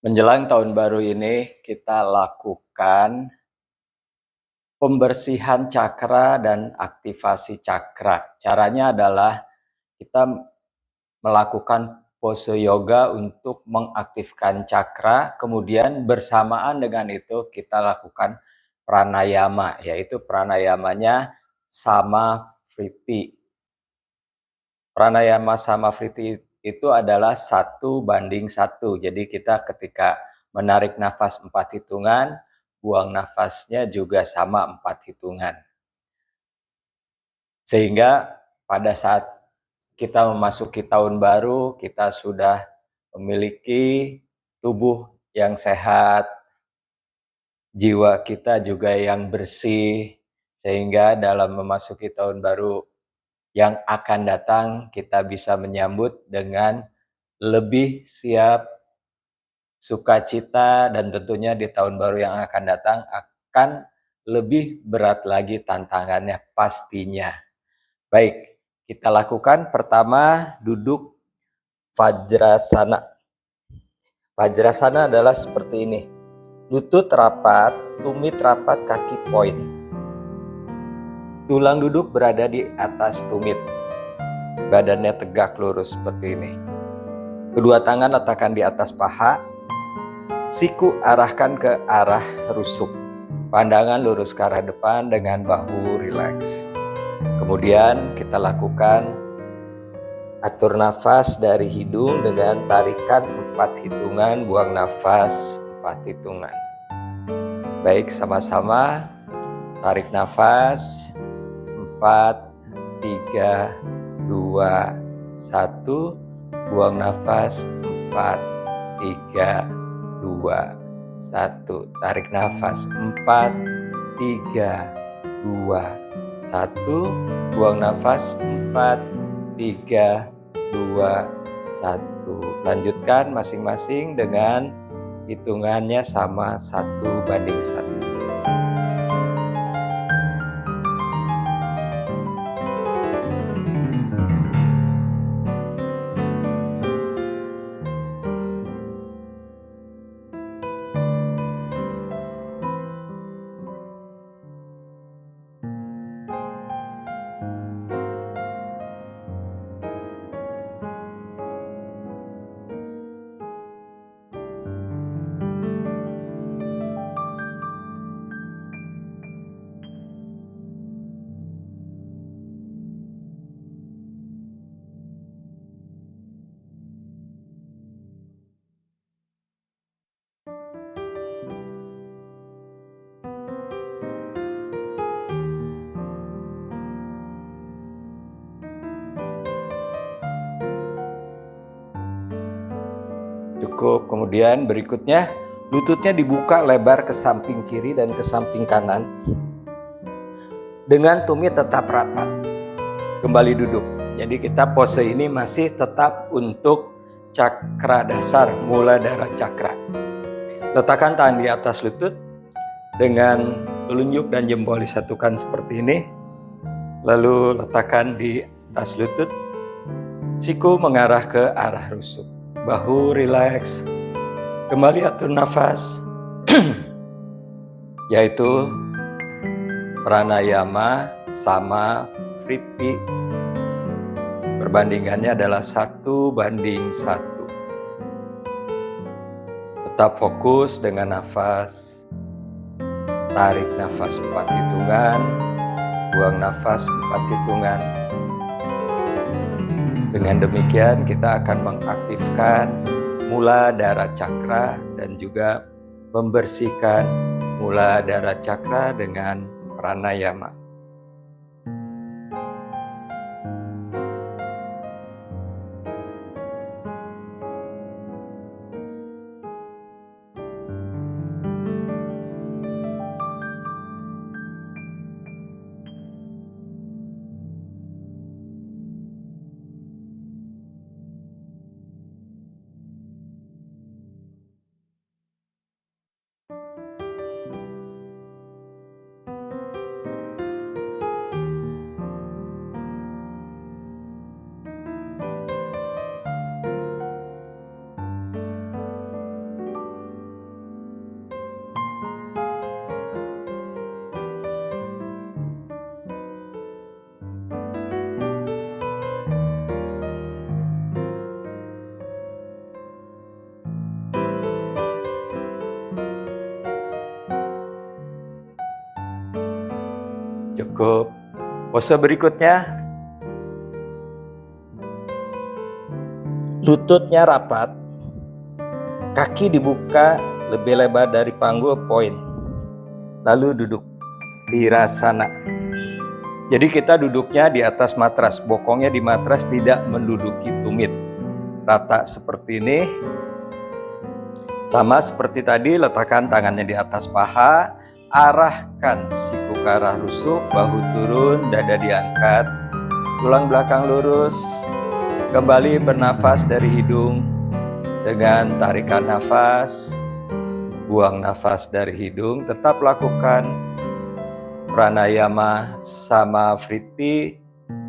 Menjelang tahun baru ini, kita lakukan pembersihan cakra dan aktivasi cakra. Caranya adalah kita melakukan pose yoga untuk mengaktifkan cakra, kemudian bersamaan dengan itu kita lakukan pranayama, yaitu pranayamanya Samavriti. Pranayama Samavriti itu adalah 1:1. Jadi kita ketika menarik nafas 4 hitungan, buang nafasnya juga sama 4 hitungan. Sehingga pada saat kita memasuki tahun baru, kita sudah memiliki tubuh yang sehat, jiwa kita juga yang bersih, sehingga dalam memasuki tahun baru yang akan datang kita bisa menyambut dengan lebih siap, sukacita, dan tentunya di tahun baru yang akan datang akan lebih berat lagi tantangannya pastinya. Baik, kita lakukan pertama duduk Vajrasana. Vajrasana adalah seperti ini. Lutut rapat, tumit rapat, kaki poin. Tulang duduk berada di atas tumit. Badannya tegak lurus seperti ini. Kedua tangan letakkan di atas paha. Siku arahkan ke arah rusuk. Pandangan lurus ke arah depan dengan bahu rileks. Kemudian kita lakukan atur nafas dari hidung dengan tarikan 4 hitungan, buang nafas 4 hitungan. Baik, sama-sama tarik nafas 4, 3, 2, 1. Buang nafas 4, 3, 2, 1. Tarik nafas 4, 3, 2, 1. Buang nafas 4, 3, 2, 1. Lanjutkan masing-masing dengan hitungannya sama 1:1. Cukup. Kemudian berikutnya lututnya dibuka lebar ke samping kiri dan ke samping kanan. Dengan tumit tetap rapat. Kembali duduk. Jadi kita pose ini masih tetap untuk cakra dasar, muladhara cakra. Letakkan tangan di atas lutut dengan telunjuk dan jempol disatukan seperti ini. Lalu letakkan di atas lutut. Siku mengarah ke arah rusuk. Bahu rileks. Kembali atur nafas, yaitu pranayama Samavriti. Perbandingannya adalah 1:1. Tetap fokus dengan nafas. Tarik nafas 4 hitungan, buang nafas 4 hitungan. Dengan demikian kita akan mengaktifkan muladhara cakra dan juga membersihkan muladhara cakra dengan pranayama. Cukup. Pose berikutnya, lututnya rapat, kaki dibuka lebih lebar dari panggul point. Lalu duduk virasana. Jadi kita duduknya di atas matras, bokongnya di matras, tidak menduduki tumit. Rata seperti ini. Sama seperti tadi, letakkan tangannya di atas paha, arahkan siku ke arah rusuk, bahu turun, dada diangkat, tulang belakang lurus. Kembali bernafas dari hidung dengan tarikan nafas, buang nafas dari hidung. Tetap lakukan pranayama samavritti,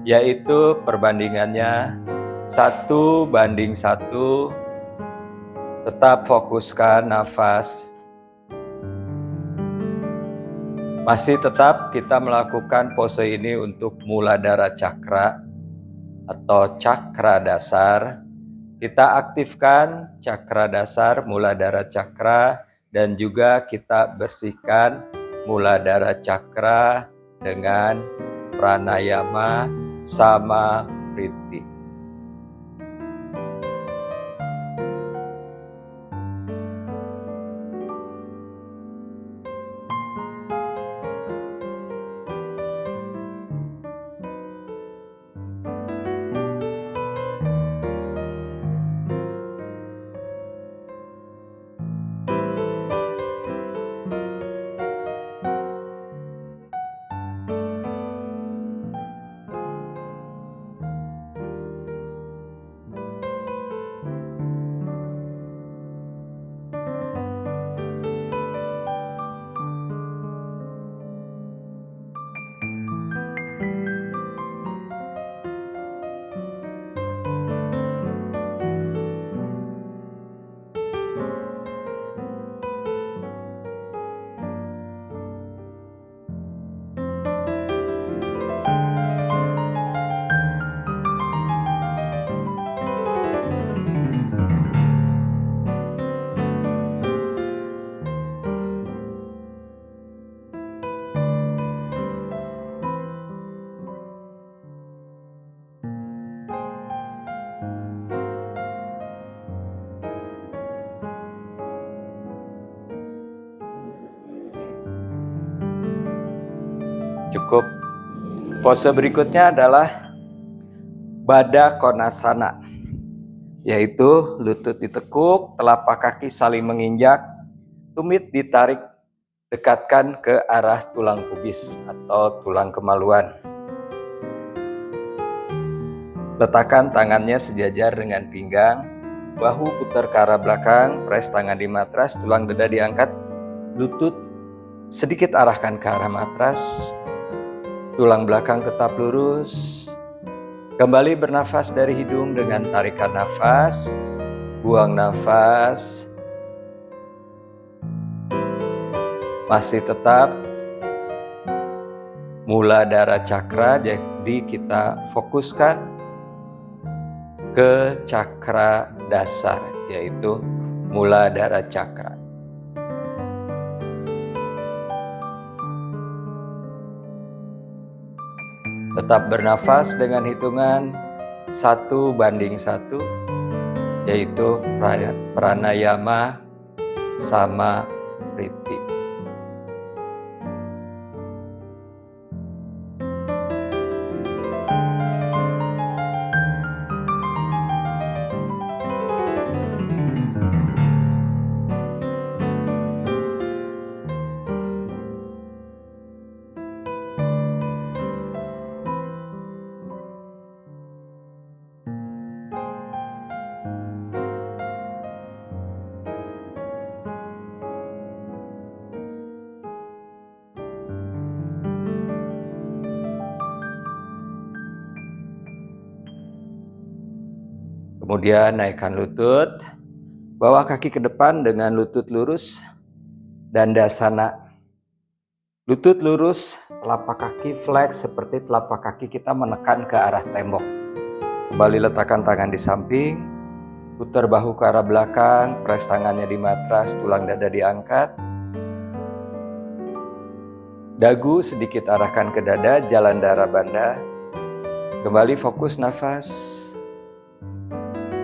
yaitu perbandingannya 1:1. Tetap fokuskan nafas. Masih tetap kita melakukan pose ini untuk Muladhara Cakra atau cakra dasar. Kita aktifkan cakra dasar, Muladhara Cakra, dan juga kita bersihkan Muladhara Cakra dengan pranayama samavritti. Cukup. Pose berikutnya adalah Baddha Konasana, yaitu lutut ditekuk, telapak kaki saling menginjak, tumit ditarik, dekatkan ke arah tulang pubis atau tulang kemaluan. Letakkan tangannya sejajar dengan pinggang, bahu putar ke arah belakang, pres tangan di matras, tulang dada diangkat, lutut sedikit arahkan ke arah matras, tulang belakang tetap lurus. Kembali bernafas dari hidung dengan tarikan nafas, buang nafas. Masih tetap Muladhara Cakra, jadi kita fokuskan ke cakra dasar, yaitu Muladhara Cakra. Tetap bernafas dengan hitungan 1:1, yaitu pranayama samavritti. Kemudian naikkan lutut, bawa kaki ke depan dengan lutut lurus, Dandasana. Lutut lurus, telapak kaki flex seperti telapak kaki kita menekan ke arah tembok. Kembali letakkan tangan di samping, putar bahu ke arah belakang, pres tangannya di matras, tulang dada diangkat. Dagu sedikit arahkan ke dada, jalan darah banda. Kembali fokus nafas.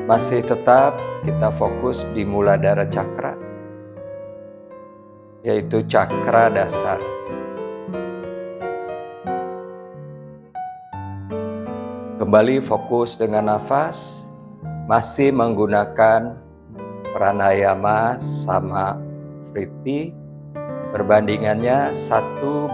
Masih tetap kita fokus di Muladhara Cakra, yaitu cakra dasar. Kembali fokus dengan nafas, masih menggunakan pranayama sama vritti. Perbandingannya 1:1.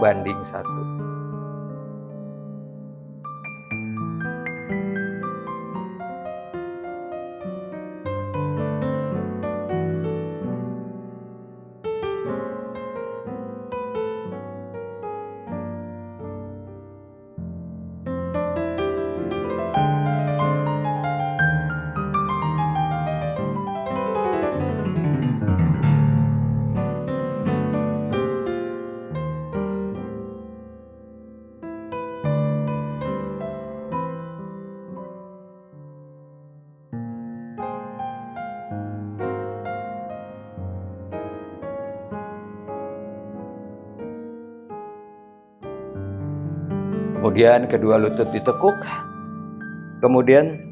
Kemudian kedua lutut ditekuk, kemudian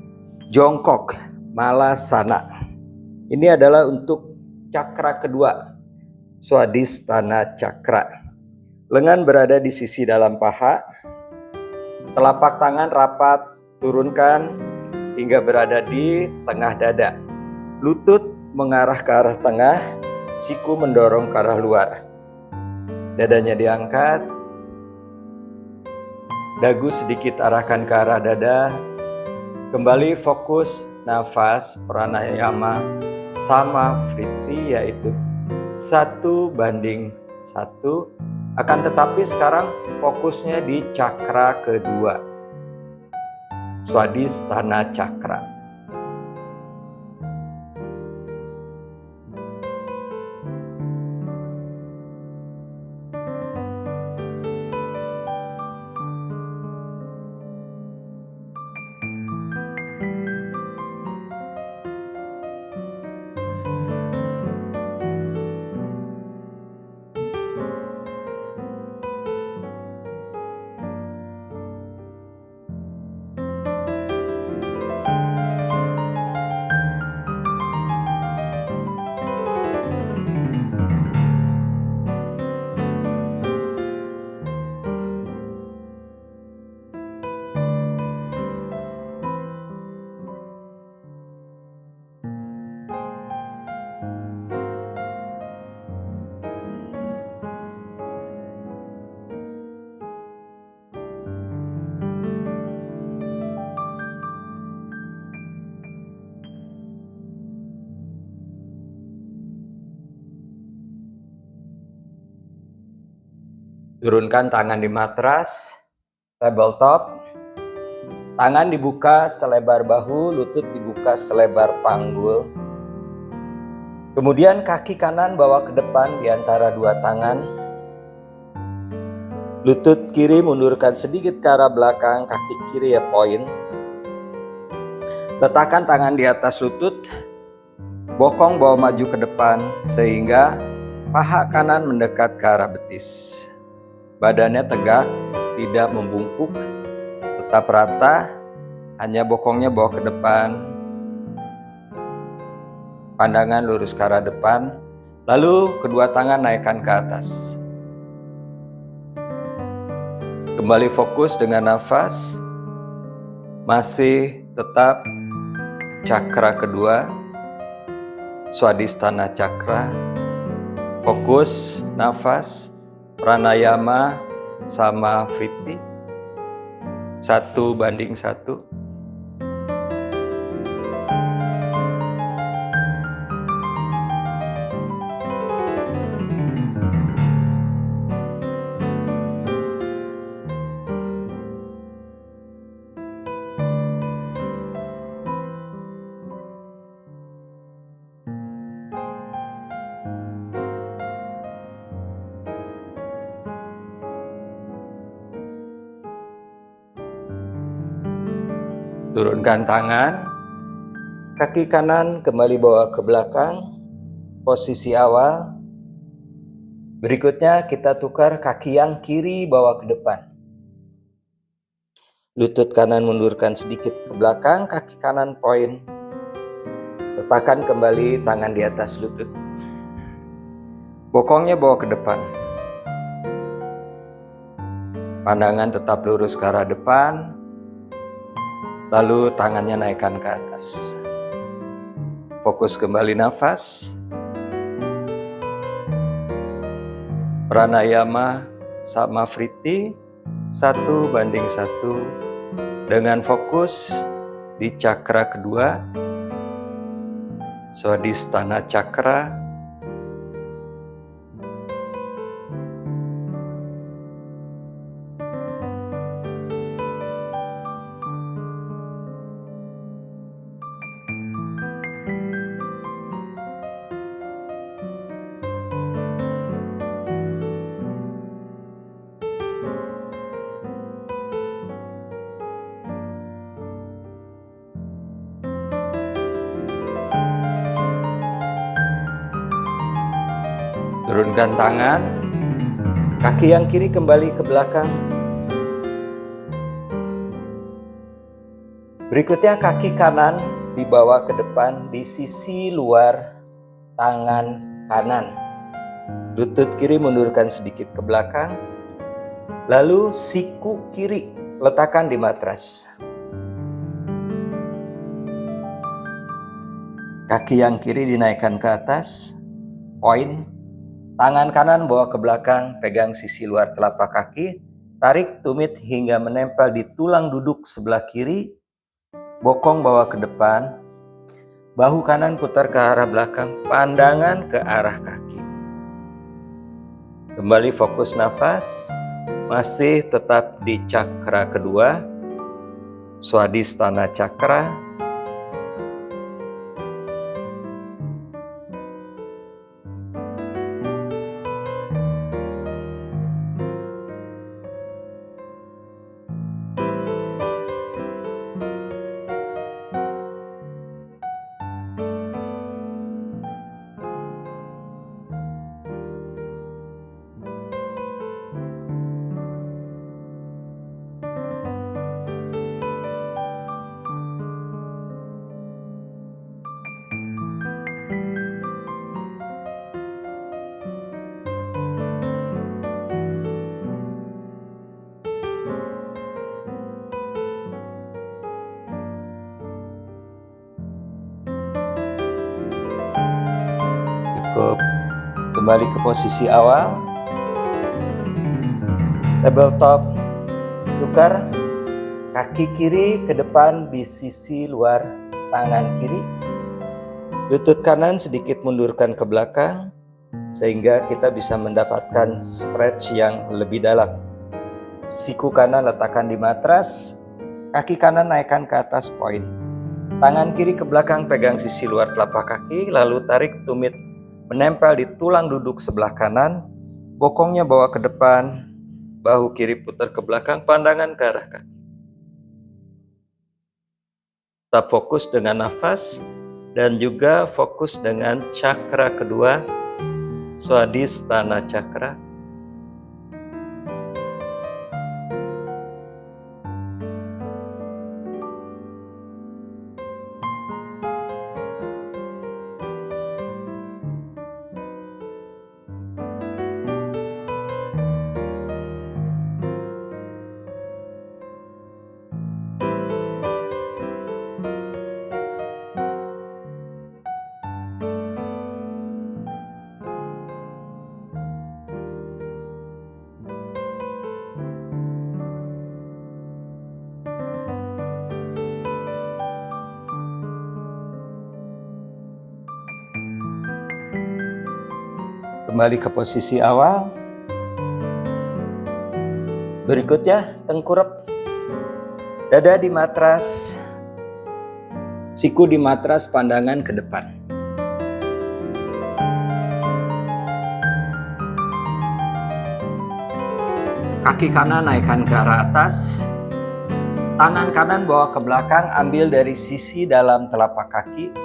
jongkok, malasana. Ini adalah untuk cakra kedua, Swadhisthana Cakra. Lengan berada di sisi dalam paha, telapak tangan rapat, turunkan hingga berada di tengah dada. Lutut mengarah ke arah tengah, siku mendorong ke arah luar. Dadanya diangkat. Dagu sedikit arahkan ke arah dada. Kembali fokus nafas pranayama sama vritti, yaitu 1:1. Akan tetapi sekarang fokusnya di cakra kedua, Swadhisthana Cakra. Turunkan tangan di matras, tabletop. Tangan dibuka selebar bahu, lutut dibuka selebar panggul. Kemudian kaki kanan bawa ke depan di antara dua tangan. Lutut kiri mundurkan sedikit ke arah belakang, kaki kiri ya point. Letakkan tangan di atas lutut, bokong bawa maju ke depan sehingga paha kanan mendekat ke arah betis. Badannya tegak, tidak membungkuk, tetap rata, hanya bokongnya bawa ke depan. Pandangan lurus ke arah depan, lalu kedua tangan naikkan ke atas. Kembali fokus dengan nafas, masih tetap cakra kedua, Swadhisthana Cakra. Fokus nafas, pranayama sama vritti 1:1. Turunkan tangan, kaki kanan kembali bawa ke belakang, posisi awal. Berikutnya kita tukar kaki yang kiri bawa ke depan. Lutut kanan mundurkan sedikit ke belakang, kaki kanan poin. Letakkan kembali tangan di atas lutut. Bokongnya bawa ke depan. Pandangan tetap lurus ke arah depan. Lalu tangannya naikkan ke atas. Fokus kembali nafas. Pranayama Samavriti 1:1 dengan fokus di cakra kedua, Swadhisthana Cakra. Turunkan tangan, kaki yang kiri kembali ke belakang. Berikutnya kaki kanan dibawa ke depan di sisi luar tangan kanan. Lutut kiri mundurkan sedikit ke belakang. Lalu siku kiri letakkan di matras. Kaki yang kiri dinaikkan ke atas, poin. Tangan kanan bawa ke belakang, pegang sisi luar telapak kaki, tarik tumit hingga menempel di tulang duduk sebelah kiri, bokong bawa ke depan, bahu kanan putar ke arah belakang, pandangan ke arah kaki. Kembali fokus nafas, masih tetap di cakra kedua, Swadhisthana Cakra. Cukup. Kembali ke posisi awal. Tabletop. Tukar kaki kiri ke depan di sisi luar tangan kiri. Lutut kanan sedikit mundurkan ke belakang sehingga kita bisa mendapatkan stretch yang lebih dalam. Siku kanan letakkan di matras, kaki kanan naikkan ke atas poin. Tangan kiri ke belakang pegang sisi luar telapak kaki, lalu tarik tumit menempel di tulang duduk sebelah kanan, bokongnya bawa ke depan, bahu kiri putar ke belakang, pandangan ke arah kaki. Tetap fokus dengan nafas dan juga fokus dengan cakra kedua, Swadhisthana Cakra. Kembali ke posisi awal. Berikutnya tengkurap. Dada di matras, siku di matras, pandangan ke depan. Kaki kanan naikkan ke arah atas. Tangan kanan bawa ke belakang, ambil dari sisi dalam telapak kaki.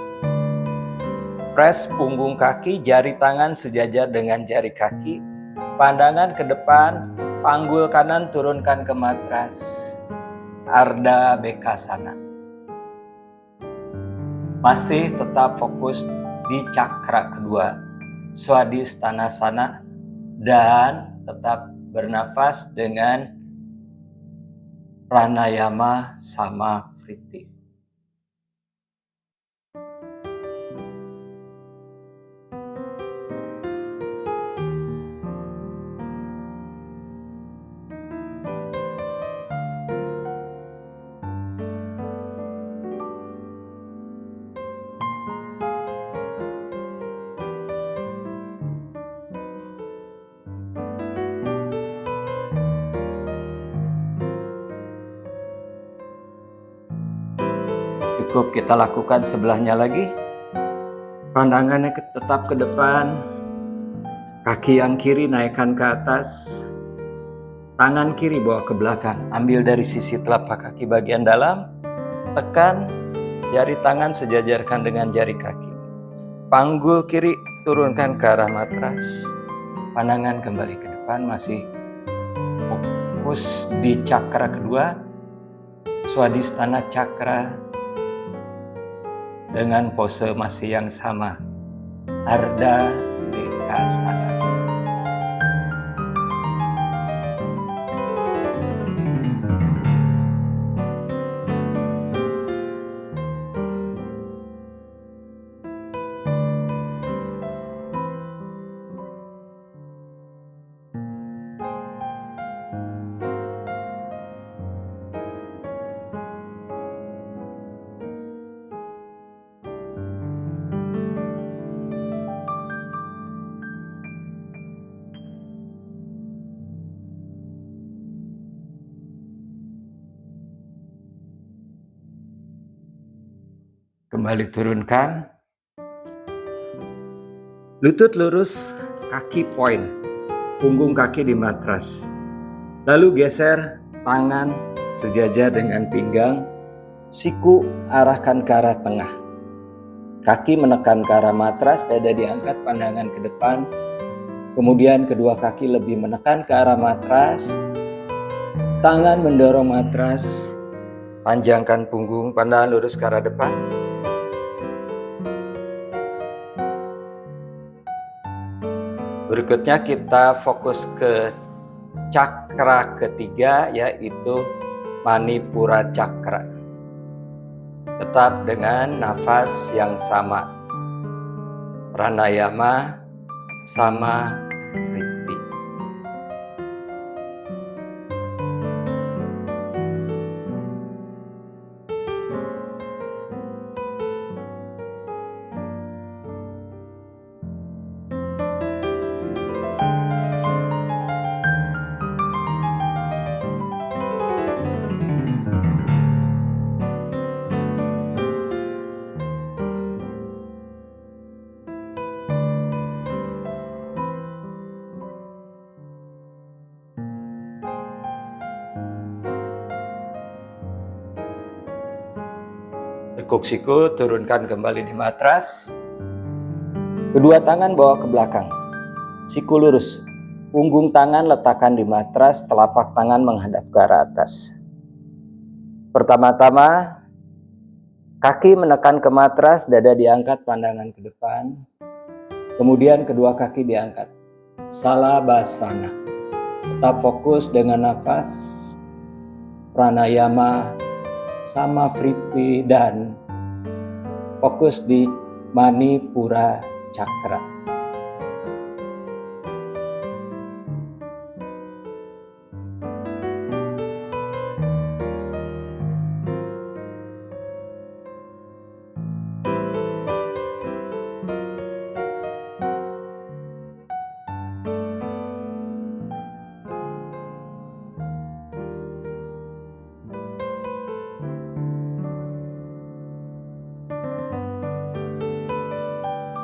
Press punggung kaki, jari tangan sejajar dengan jari kaki. Pandangan ke depan, panggul kanan turunkan ke matras. Ardha Bekasana. Masih tetap fokus di cakra kedua, Swadhisthana, dan tetap bernafas dengan pranayama sama vritti. Cukup kita lakukan sebelahnya lagi. Pandangannya tetap ke depan. Kaki yang kiri naikkan ke atas. Tangan kiri bawa ke belakang. Ambil dari sisi telapak kaki bagian dalam. Tekan jari tangan sejajarkan dengan jari kaki. Panggul kiri turunkan ke arah matras. Pandangan kembali ke depan, masih fokus di cakra kedua, Swadhisthana Cakra, dengan pose masih yang sama, Ardha Bekasana. Kembali turunkan. Lutut lurus, kaki point, punggung kaki di matras. Lalu geser tangan sejajar dengan pinggang, siku arahkan ke arah tengah. Kaki menekan ke arah matras, dada diangkat, pandangan ke depan. Kemudian kedua kaki lebih menekan ke arah matras. Tangan mendorong matras, panjangkan punggung, pandangan lurus ke arah depan. Berikutnya kita fokus ke cakra ketiga, yaitu Manipura Cakra. Tetap dengan nafas yang sama, pranayama sama vritti. Tekuk siku, turunkan kembali di matras. Kedua tangan bawa ke belakang. Siku lurus. Punggung tangan letakkan di matras, telapak tangan menghadap ke arah atas. Pertama-tama, kaki menekan ke matras, dada diangkat, pandangan ke depan. Kemudian kedua kaki diangkat. Salabhasana. Tetap fokus dengan nafas, pranayama sama vritti, dan fokus di Manipura Cakra.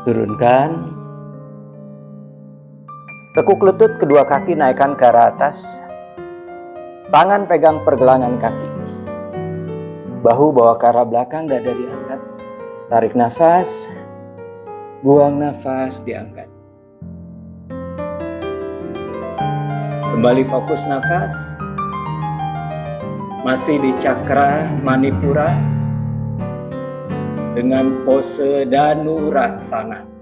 Turunkan. Tekuk lutut, kedua kaki naikkan ke arah atas. Tangan pegang pergelangan kaki. Bahu bawa ke arah belakang, dada diangkat. Tarik nafas. Buang nafas, diangkat. Kembali fokus nafas. Masih di cakra Manipura dengan pose Dhanurasana.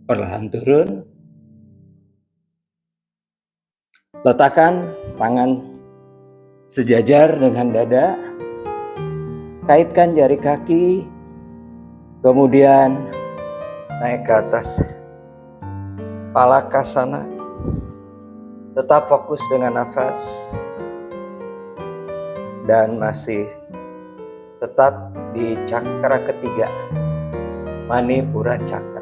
Perlahan turun. Letakkan tangan sejajar dengan dada. Kaitkan jari kaki. Kemudian naik ke atas Palakasana. Tetap fokus dengan nafas. Dan masih tetap di cakra ketiga, Manipura Cakra.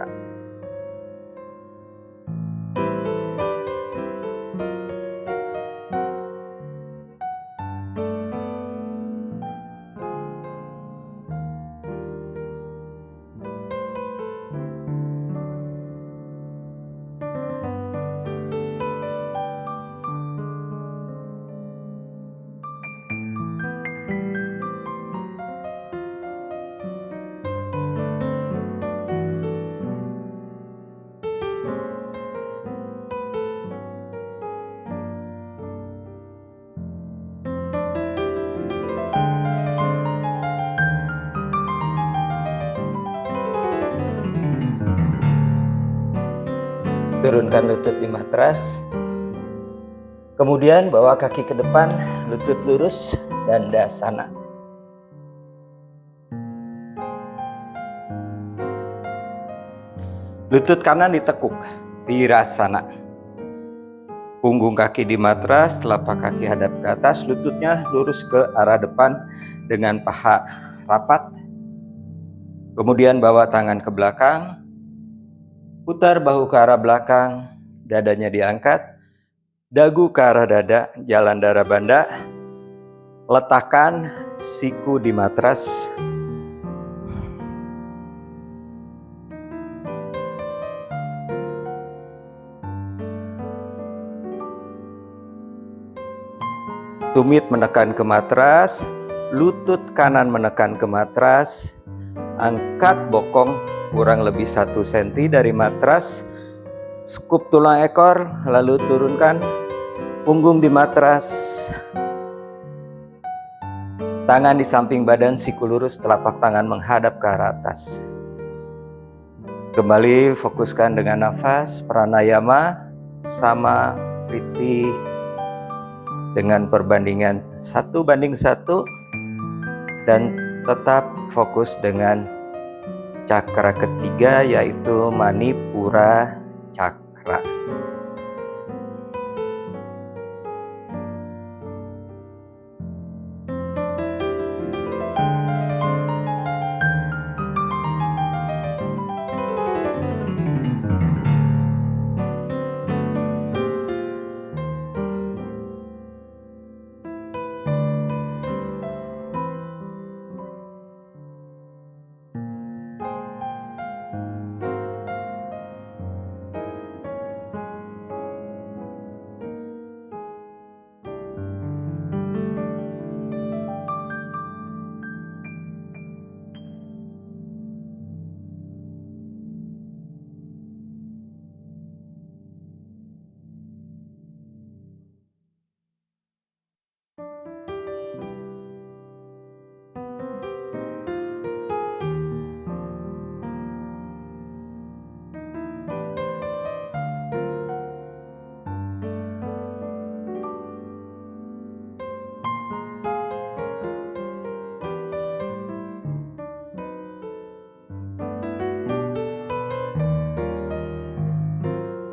Turunkan lutut di matras. Kemudian bawa kaki ke depan, lutut lurus, Dandasana. Lutut kanan ditekuk, Virasana. Punggung kaki di matras, telapak kaki hadap ke atas, lututnya lurus ke arah depan dengan paha rapat. Kemudian bawa tangan ke belakang. Putar bahu ke arah belakang, dadanya diangkat, dagu ke arah dada, jalan darah banda. Letakkan siku di matras. Tumit menekan ke matras, lutut kanan menekan ke matras. Angkat bokong kurang lebih 1 cm dari matras. Skup tulang ekor, lalu turunkan punggung di matras. Tangan di samping badan, siku lurus, telapak tangan menghadap ke arah atas. Kembali fokuskan dengan nafas, pranayama, sama Priti dengan perbandingan 1:1 dan tetap fokus dengan cakra ketiga yaitu Manipura Cakra.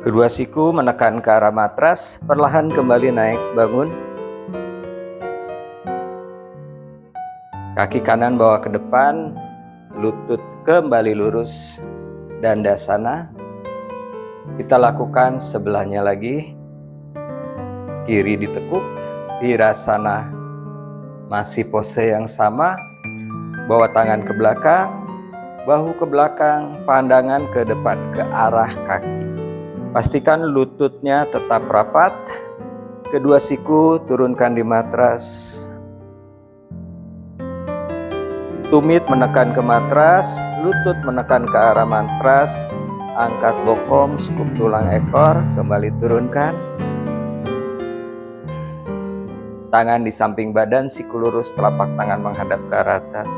Kedua siku menekan ke arah matras, perlahan kembali naik bangun. Kaki kanan bawa ke depan, lutut kembali lurus, Dandasana. Kita lakukan sebelahnya lagi. Kiri ditekuk, Virasana. Masih pose yang sama, bawa tangan ke belakang, bahu ke belakang, pandangan ke depan, ke arah kaki. Pastikan lututnya tetap rapat, kedua siku turunkan di matras. Tumit menekan ke matras, lutut menekan ke arah matras, angkat bokong, skup tulang ekor, kembali turunkan. Tangan di samping badan, siku lurus, telapak tangan menghadap ke arah atas.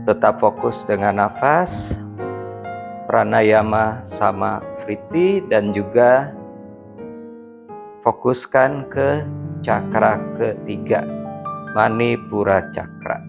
Tetap fokus dengan nafas, pranayama sama vritti, dan juga fokuskan ke cakra ketiga, Manipura Cakra.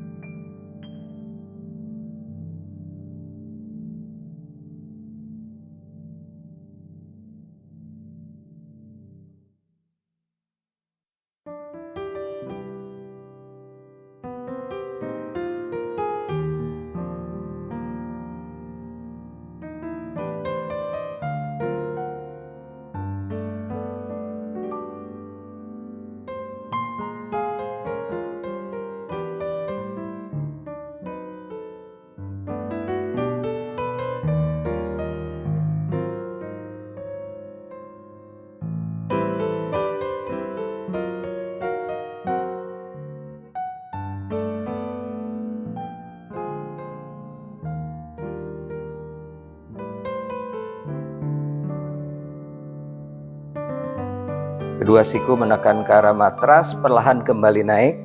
Kedua siku menekan ke arah matras, perlahan kembali naik.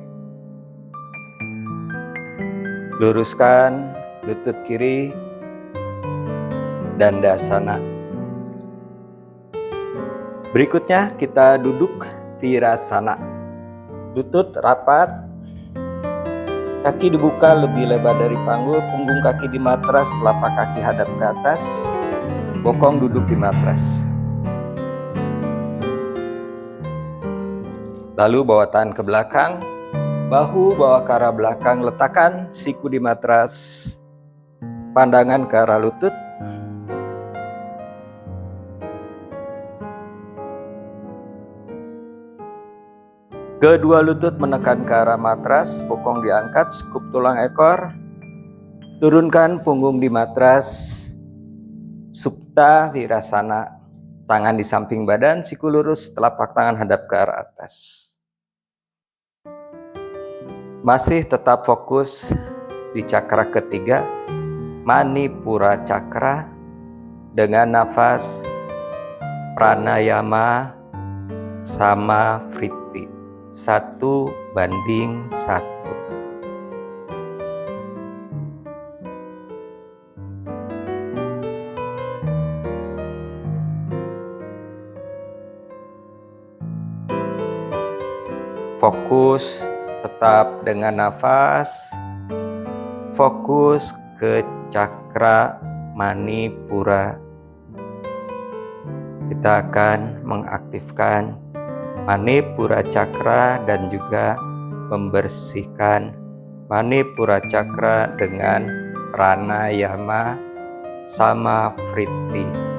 Luruskan lutut kiri, Dandasana. Berikutnya kita duduk Virasana. Lutut rapat, kaki dibuka lebih lebar dari panggul, punggung kaki di matras, telapak kaki hadap ke atas, bokong duduk di matras. Lalu bawa tangan ke belakang, bahu bawa ke arah belakang, letakkan siku di matras, pandangan ke arah lutut. Kedua lutut menekan ke arah matras, bokong diangkat, skup tulang ekor, turunkan punggung di matras, Supta Virasana. Tangan di samping badan, siku lurus, telapak tangan hadap ke arah atas. Masih tetap fokus di cakra ketiga, Manipura Cakra, dengan nafas pranayama sama vritti 1:1. Fokus tetap dengan nafas, fokus ke cakra Manipura. Kita akan mengaktifkan Manipura Cakra dan juga membersihkan Manipura Cakra dengan pranayama sama vritti.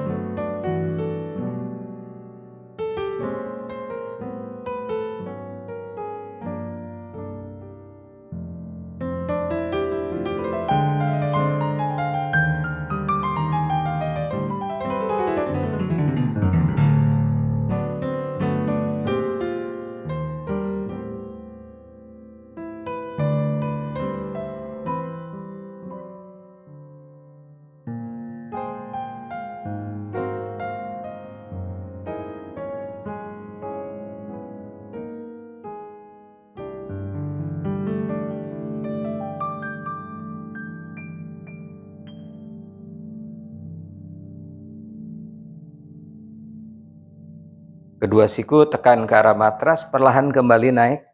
Kedua siku tekan ke arah matras, perlahan kembali naik.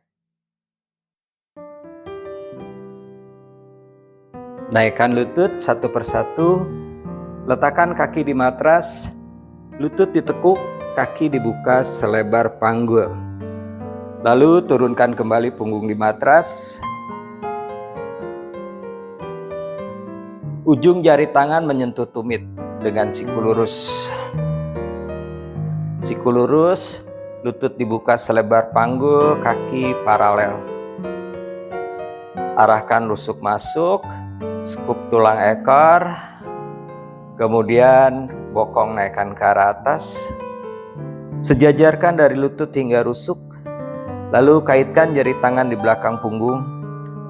Naikkan lutut satu persatu, letakkan kaki di matras, lutut ditekuk, kaki dibuka selebar panggul. Lalu turunkan kembali punggung di matras. Ujung jari tangan menyentuh tumit dengan siku lurus. Siku lurus, lutut dibuka selebar panggul, kaki paralel. Arahkan rusuk masuk, skup tulang ekor, kemudian bokong naikkan ke arah atas. Sejajarkan dari lutut hingga rusuk, lalu kaitkan jari tangan di belakang punggung,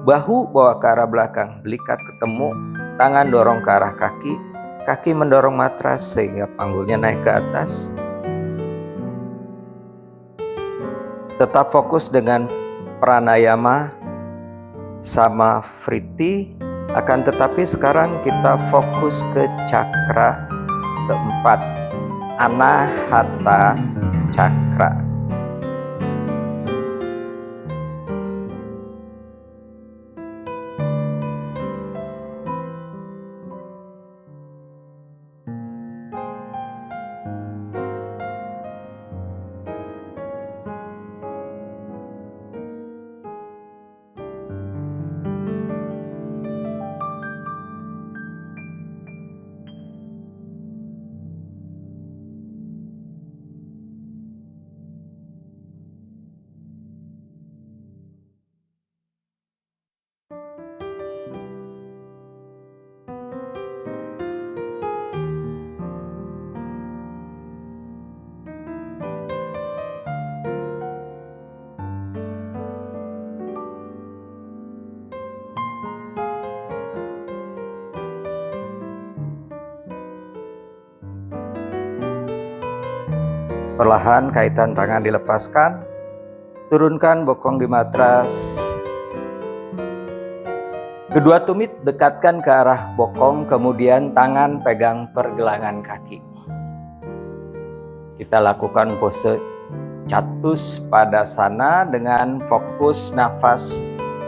bahu bawa ke arah belakang, belikat ketemu, tangan dorong ke arah kaki, kaki mendorong matras sehingga panggulnya naik ke atas. Tetap fokus dengan pranayama sama vritti, akan tetapi sekarang kita fokus ke cakra keempat, Anahata Cakra. Perlahan kaitan tangan dilepaskan, turunkan bokong di matras. Kedua tumit dekatkan ke arah bokong, kemudian tangan pegang pergelangan kaki. Kita lakukan pose Catuspadasana dengan fokus nafas,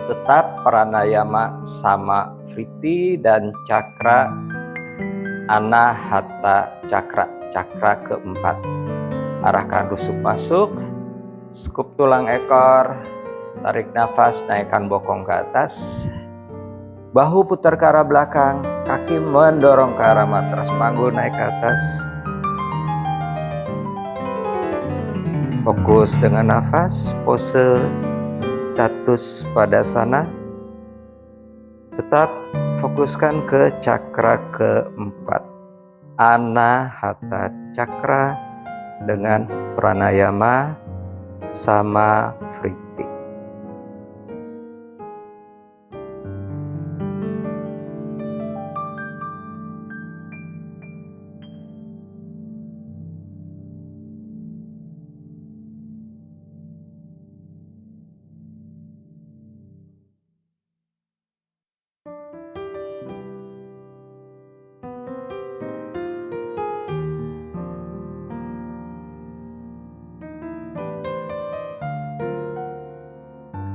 tetap pranayama sama vritti dan cakra Anahata Cakra, cakra keempat. Arahkan rusuk masuk, skup tulang ekor, tarik nafas, naikkan bokong ke atas. Bahu putar ke arah belakang, kaki mendorong ke arah matras, panggul naik ke atas. Fokus dengan nafas, pose Catuspadasana. Tetap fokuskan ke cakra keempat, Anahata Cakra, dengan pranayama sama vritti.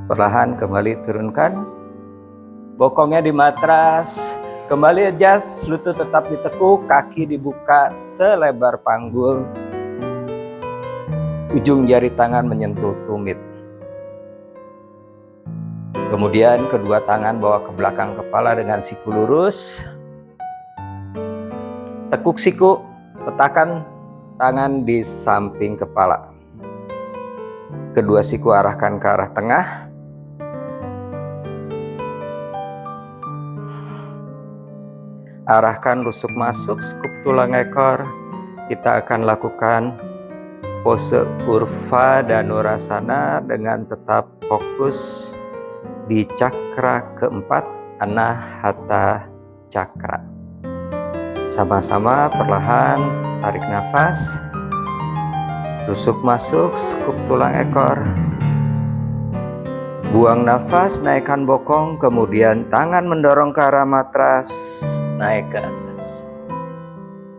Perlahan kembali turunkan, bokongnya di matras, kembali adjust, lutut tetap ditekuk, kaki dibuka selebar panggul, ujung jari tangan menyentuh tumit. Kemudian kedua tangan bawa ke belakang kepala dengan siku lurus, tekuk siku, letakkan tangan di samping kepala. Kedua siku arahkan ke arah tengah. Arahkan rusuk masuk, skup tulang ekor. Kita akan lakukan pose Urva Dhanurasana dengan tetap fokus di cakra keempat, Anahata Cakra. Sama-sama perlahan tarik nafas, rusuk masuk, skup tulang ekor. Buang nafas, naikkan bokong, kemudian tangan mendorong ke arah matras, naik ke atas.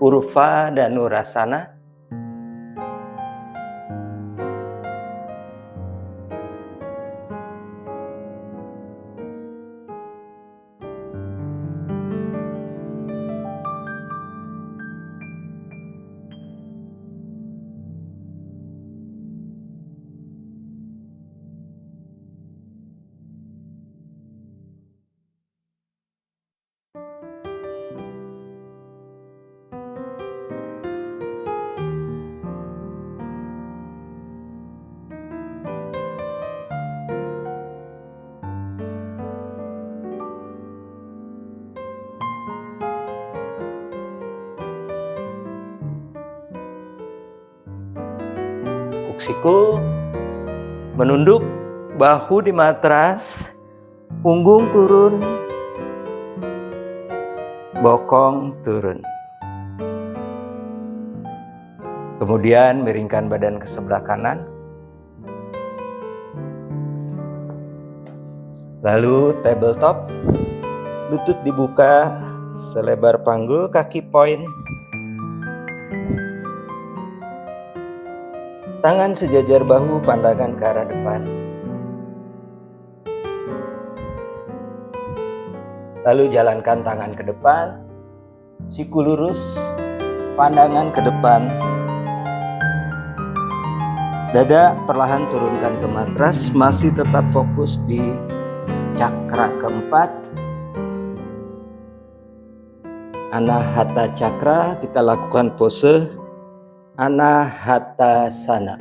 Urva Dhanurasana. tekuk siku, menunduk, bahu di matras, punggung turun, bokong turun. Kemudian miringkan badan ke sebelah kanan. Lalu tabletop, lutut dibuka selebar panggul, kaki point. Tangan sejajar bahu, pandangan ke arah depan. Lalu jalankan tangan ke depan, siku lurus, pandangan ke depan. Dada perlahan turunkan ke matras, masih tetap fokus di cakra keempat. Anahata Cakra, kita lakukan pose Anahatasana.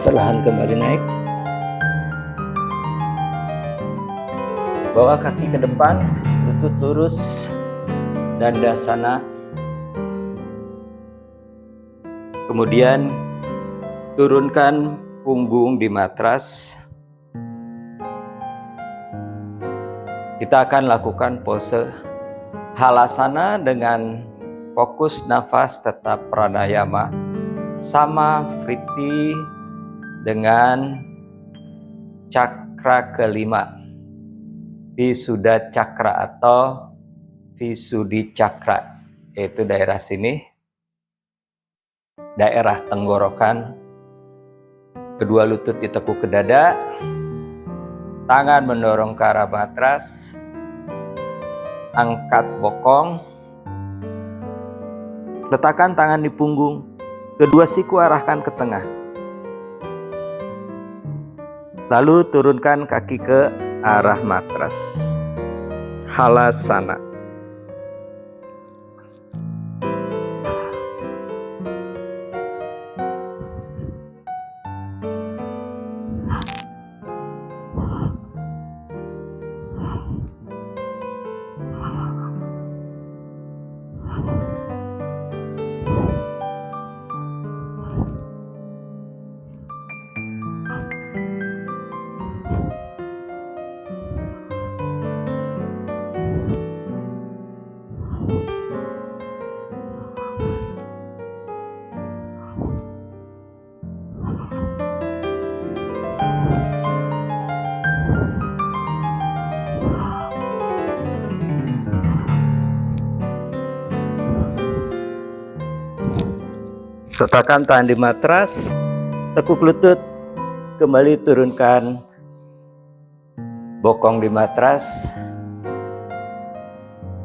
Perlahan kembali naik. Bawa kaki ke depan, lutut lurus, Dandasana. Kemudian turunkan punggung di matras. Kita akan lakukan pose Halasana dengan fokus nafas tetap pranayama. Sama Vritti dengan cakra kelima, Visuddha Cakra atau Visuddhi Cakra, yaitu daerah sini, daerah tenggorokan. Kedua lutut ditekuk ke dada, tangan mendorong ke arah matras, angkat bokong, letakkan tangan di punggung, kedua siku arahkan ke tengah. Lalu turunkan kaki ke arah matras. Halasana. Letakkan tangan di matras, tekuk lutut, kembali turunkan bokong di matras.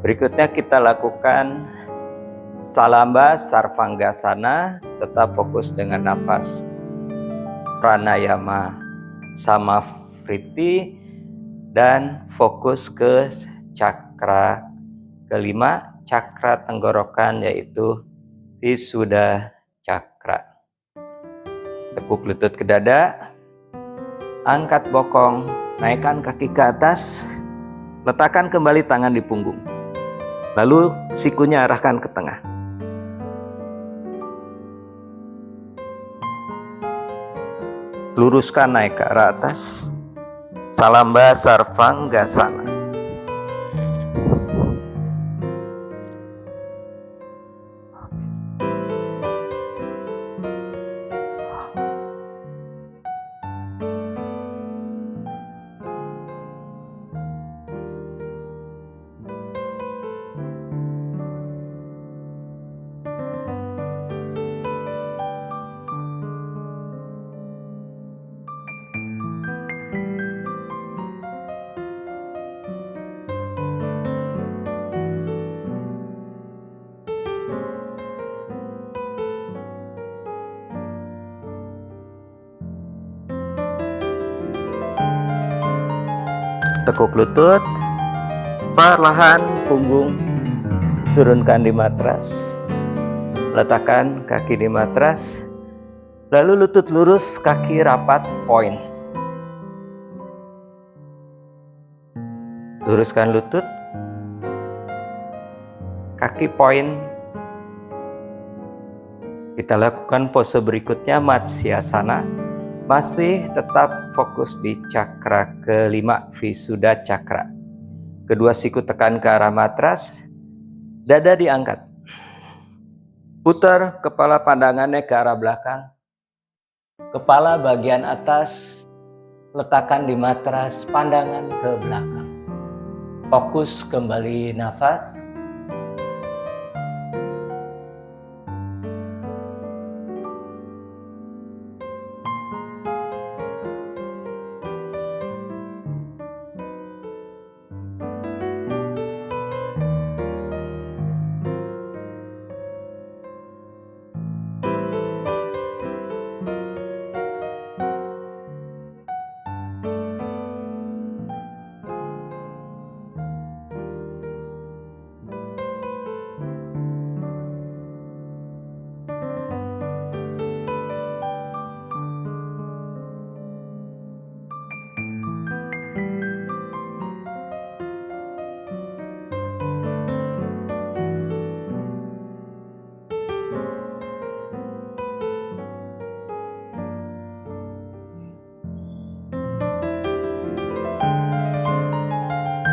Berikutnya kita lakukan Salamba Sarvangasana, tetap fokus dengan nafas pranayama sama Vritti dan fokus ke cakra kelima, cakra tenggorokan, yaitu Visuddha Cakra. Tekuk lutut ke dada, angkat bokong, naikkan kaki ke atas, letakkan kembali tangan di punggung. Lalu sikunya arahkan ke tengah. Luruskan naik ke arah atas. Salamba Sarvanggasana. Tekuk lutut, perlahan punggung turunkan di matras, letakkan kaki di matras, lalu lutut lurus, kaki rapat, point. Luruskan lutut, kaki point. Kita lakukan pose berikutnya, Matsyasana. Masih tetap fokus di cakra kelima, Visuddha Cakra. Kedua siku tekan ke arah matras, dada diangkat. Putar kepala pandangannya ke arah belakang. Kepala bagian atas letakkan di matras, pandangan ke belakang. Fokus kembali nafas.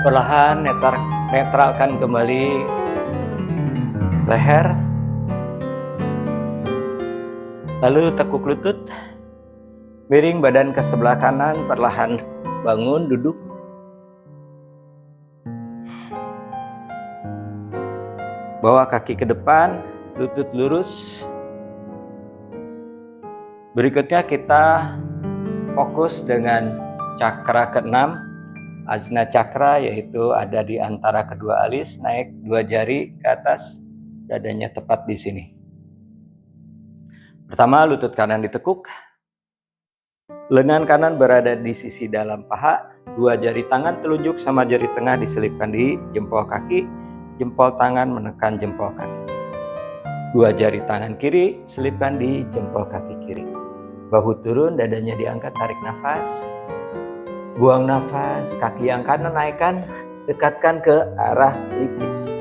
Perlahan netralkan kembali leher. Lalu tekuk lutut, miring badan ke sebelah kanan, perlahan bangun, duduk. Bawa kaki ke depan, lutut lurus. Berikutnya kita fokus dengan cakra ke-6, Ajna Cakra, yaitu ada di antara kedua alis, naik 2 jari ke atas, dadanya tepat di sini. Pertama, lutut kanan ditekuk, lengan kanan berada di sisi dalam paha, 2 jari tangan telunjuk sama jari tengah diselipkan di jempol kaki, jempol tangan menekan jempol kaki. 2 jari tangan kiri selipkan di jempol kaki kiri. Bahu turun, dadanya diangkat, tarik nafas. Buang nafas, kaki yang kanan naikkan, dekatkan ke arah pelipis.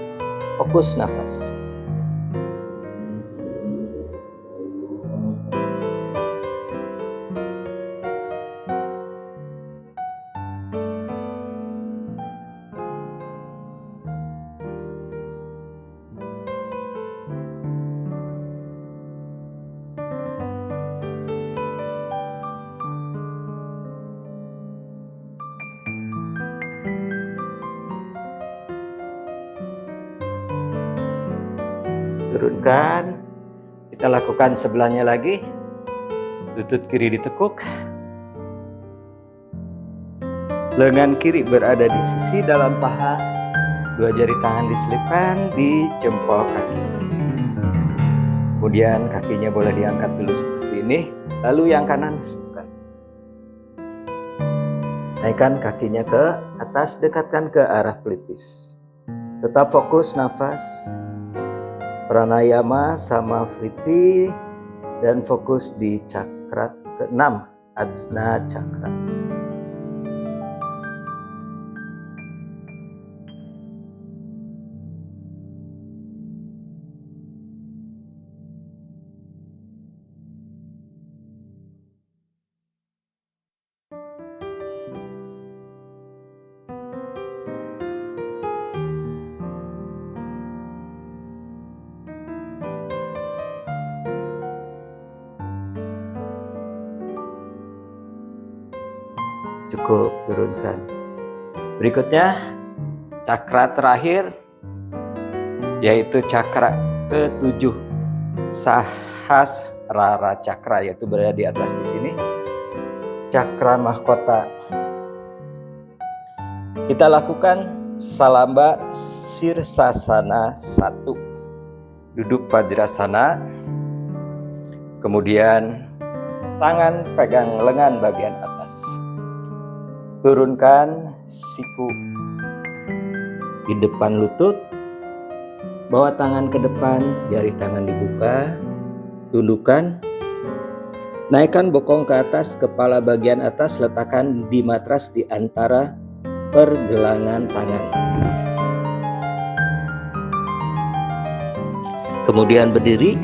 Fokus nafas. Turunkan, kita lakukan sebelahnya lagi. Lutut kiri ditekuk, lengan kiri berada di sisi dalam paha, 2 jari tangan diselipkan di jempol kaki. Kemudian kakinya boleh diangkat dulu seperti ini, lalu yang kanan selipkan. Naikkan kakinya ke atas, dekatkan ke arah pelipis. Tetap fokus nafas. Pranayama sama Vritti, dan fokus di cakra ke-6, Ajna Cakra. Cukup, turunkan. Berikutnya cakra terakhir yaitu cakra ke-7, Sahasrara Cakra, yaitu berada di atas di sini. Cakra mahkota. Kita lakukan Salamba Sirsasana 1. Duduk Vajrasana. Kemudian tangan pegang lengan bagian atas. Turunkan siku di depan lutut. Bawa tangan ke depan, jari tangan dibuka. Tundukkan. Naikkan bokong ke atas, kepala bagian atas letakkan di matras di antara pergelangan tangan. Kemudian berdiri,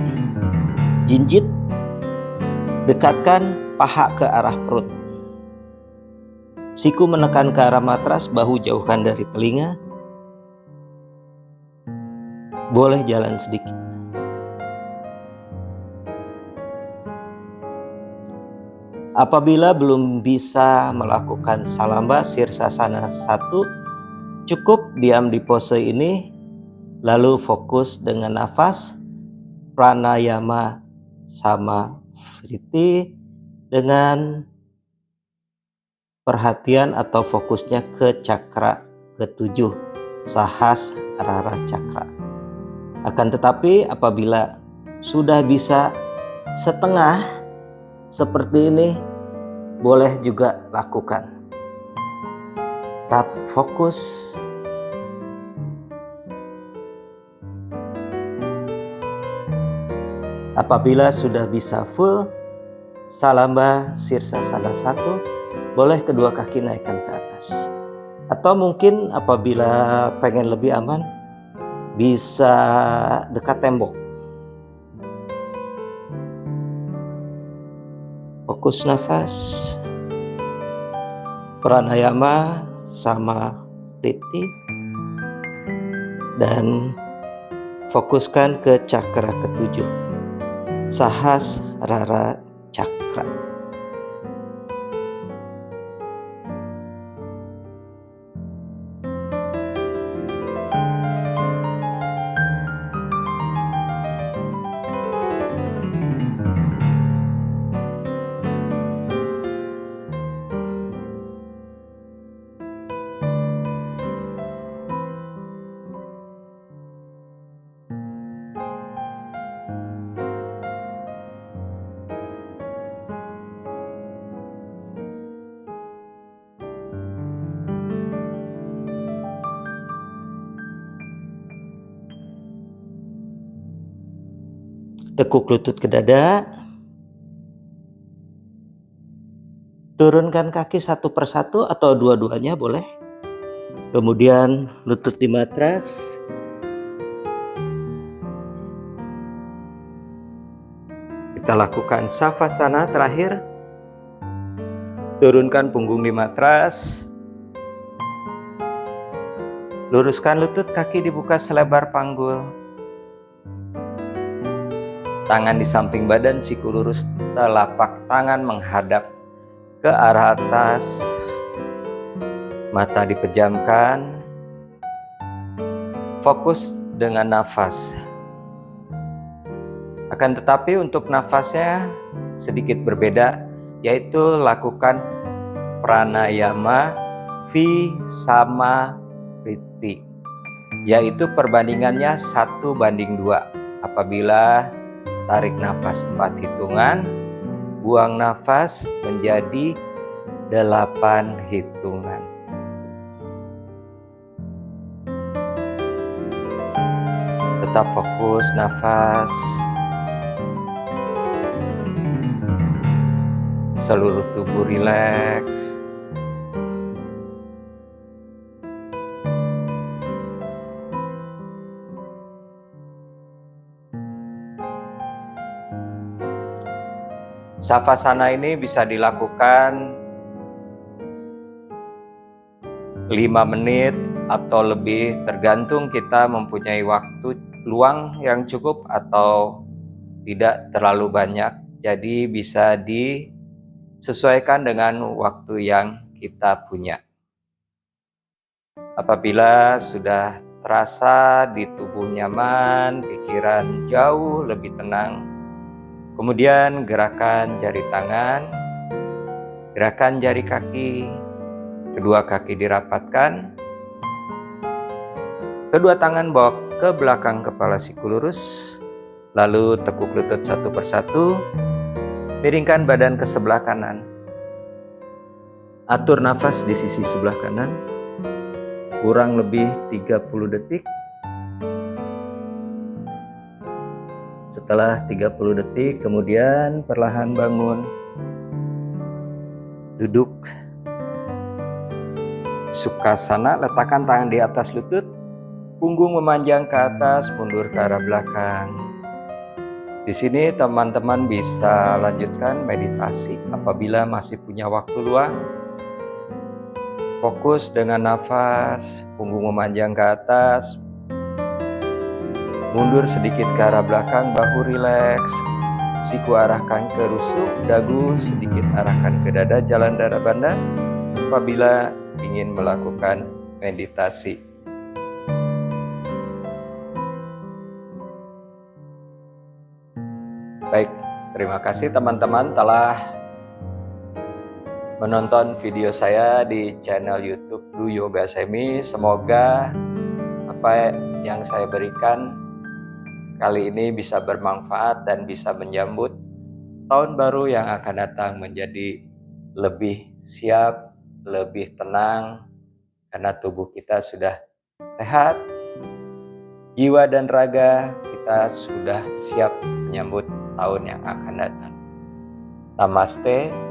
jinjit, dekatkan paha ke arah perut. Siku menekan ke arah matras, bahu jauhkan dari telinga. Boleh jalan sedikit. Apabila belum bisa melakukan Salamba Sirsasana 1, cukup diam di pose ini, lalu fokus dengan nafas, pranayama sama vritti dengan perhatian atau fokusnya ke cakra ke-7, Sahasrara Cakra. Akan tetapi apabila sudah bisa setengah seperti ini, boleh juga lakukan. Tetap fokus. Apabila sudah bisa full Salamba Sirsasana 1, boleh kedua kaki naikkan ke atas. Atau mungkin apabila pengen lebih aman, bisa dekat tembok. Fokus nafas, pranayama sama vritti, dan fokuskan ke cakra ke-7, Sahasrara Cakra. Tekuk lutut ke dada. Turunkan kaki satu persatu atau dua-duanya boleh. Kemudian lutut di matras. Kita lakukan Savasana terakhir. Turunkan punggung di matras. Luruskan lutut, kaki dibuka selebar panggul. Tangan di samping badan, siku lurus, telapak tangan menghadap ke arah atas. Mata dipejamkan. Fokus dengan nafas. Akan tetapi untuk nafasnya sedikit berbeda, yaitu lakukan pranayama vi sama vritti, yaitu perbandingannya 1:2. Apabila tarik nafas 4 hitungan, buang nafas menjadi 8 hitungan. Tetap fokus nafas. Seluruh tubuh rileks. Savasana ini bisa dilakukan 5 menit atau lebih, tergantung kita mempunyai waktu luang yang cukup atau tidak terlalu banyak. Jadi bisa disesuaikan dengan waktu yang kita punya. Apabila sudah terasa di tubuh nyaman, pikiran jauh lebih tenang, kemudian gerakan jari tangan, gerakan jari kaki, kedua kaki dirapatkan, kedua tangan bawa ke belakang kepala siku lurus, lalu tekuk lutut satu persatu, miringkan badan ke sebelah kanan. Atur nafas di sisi sebelah kanan, kurang lebih 30 detik. Setelah 30 detik, kemudian perlahan bangun. Duduk. Sukhasana, letakkan tangan di atas lutut, punggung memanjang ke atas, mundur ke arah belakang. Di sini teman-teman bisa lanjutkan meditasi apabila masih punya waktu luang. Fokus dengan nafas, punggung memanjang ke atas, mundur sedikit ke arah belakang, bahu rileks, siku arahkan ke rusuk, dagu sedikit arahkan ke dada, jalan darah banda apabila ingin melakukan meditasi. Baik, terima kasih teman-teman telah menonton video saya di channel YouTube Do Yoga Semi. Semoga apa yang saya berikan kali ini bisa bermanfaat dan bisa menyambut tahun baru yang akan datang menjadi lebih siap, lebih tenang, karena tubuh kita sudah sehat, jiwa dan raga kita sudah siap menyambut tahun yang akan datang. Namaste.